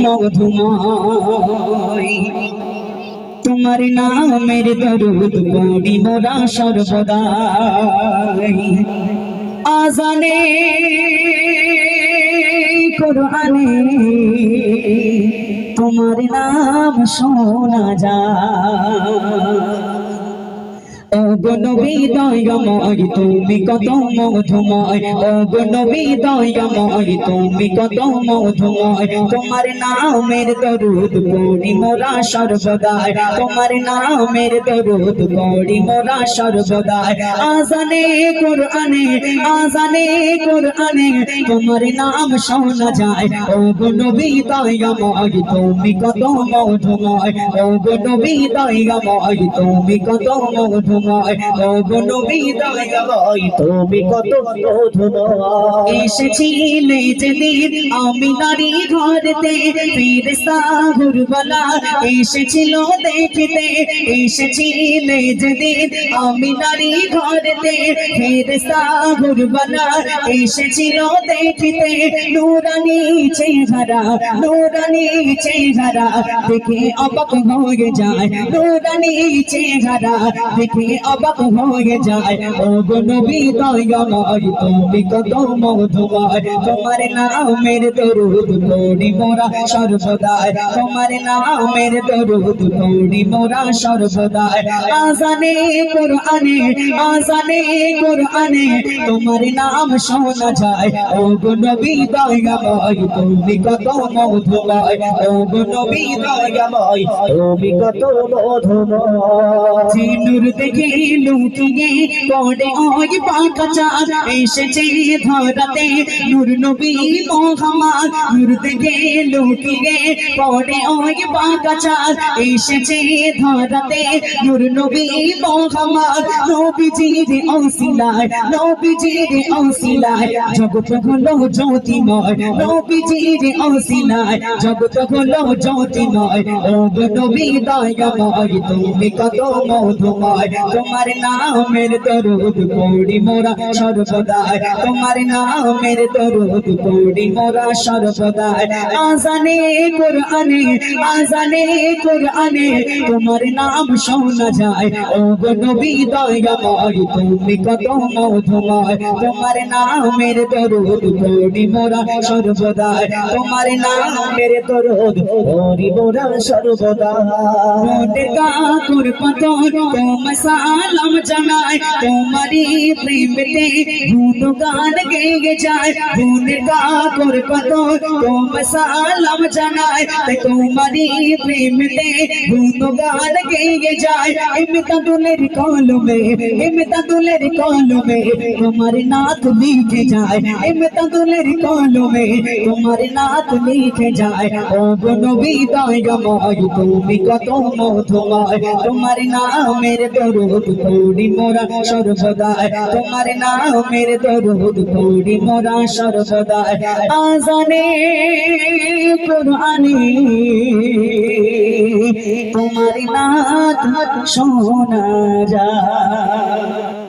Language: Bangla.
মধুময় তোমার নামের দরুদ পড়ি মোরা সর্বদাই আজানে কোরআনে তোমার নাম শোনা যায় ও গো নবী দয়াময় তুমি কত মধুময় ও গো নবী দয়াময় তুমি কত মধুময় তোমার নামের দরুদ পড়ি মোরা সর্বদাই তোমার নামের দরুদ পড়ি মোরা সর্বদাই আজানে কোরআনে তোমার নাম শোনা যায় ও গো নবী দয়াময় তুমি কত মধুময় ও গো নবী দয়াময় তুমি কত মধুময় ও গো নবী দয়াময় তুমি কত মধুময় এসেছিলে যেদিন আমি নারী ঘরেতে ফেরেশতা হুরবালা এসেছিল দেখিতে এসেছিলে যেদিন আমি নারী ঘরেতে ফেরেশতা হুরবালা এসেছিল দেখিতে নূরানী চেহারা দেখে অবাক হয়ে যায় নূরানী চেহারা দেখে অবাক হয়ে যায় ও গো নবী দয়াময় তুমি কত মধুময় তোমার নামের দরুদ পড়ি মোরা সর্বদাই তোমার নামের দরুদ পড়ি মোরা সর্বদাই আজানে কোরআনে তোমার নাম শোনা যায় ও গো নবী দয়াময় তুমি কত মধুময় ও গো নবী দয়াময় তুমি কত মধুময় নূর দেখে লুকিয়ে পড়ে ওই পাকা চাঁদ এসেছে ধরাতে নূর নবী মোহাম্মদ নূর দেখে লুকিয়ে পড়ে ওই পাকা চাঁদ এসেছে ধরাতে নূর নবী মোহাম্মদ নবীজির ওসিলায় জগৎ হলো জ্যোতিময় নবীজির ওসিলায় জগৎ হলো জ্যোতিময় ও গো নবী দয়াময় তুমি কত মধুময় তোমার নামের দরুদ পড়ি মোরা সর্বদাই তোমার নামের দরুদ পড়ি মোরা সর্বদাই আজানে কোরআনে তোমার নাম শোনা যায় ও গো নবী দয়াময় তুমি কত মধুময় তোমার নামের দরুদ পড়ি মোরা সর্বদাই তোমার নামের দরুদ পড়ি মোরা সর্বদাই মোদের কাকুর পতন তোমার সালাম জানায় তোমারি প্রেমেতে গুণগান গেয়ে যায় গুণের কাকুর পতন তোমার সালাম জানায় তোমারি প্রেমেতে গুণগান গেয়ে যায় ইমদাদুলের কলমে তোমার নাত লিখে যায় ইমদাদুলের কলমে তোমার নাত লিখে যায় ও গো নবী দয়াময় তুমি কত মধুময় তোমার নামের দরুদ পড়ি মোরা সর্বদাই তোমার নামের দরুদ পড়ি মোরা সর্বদাই আজানে কোরআনে তোমার নাত শোনা যায়।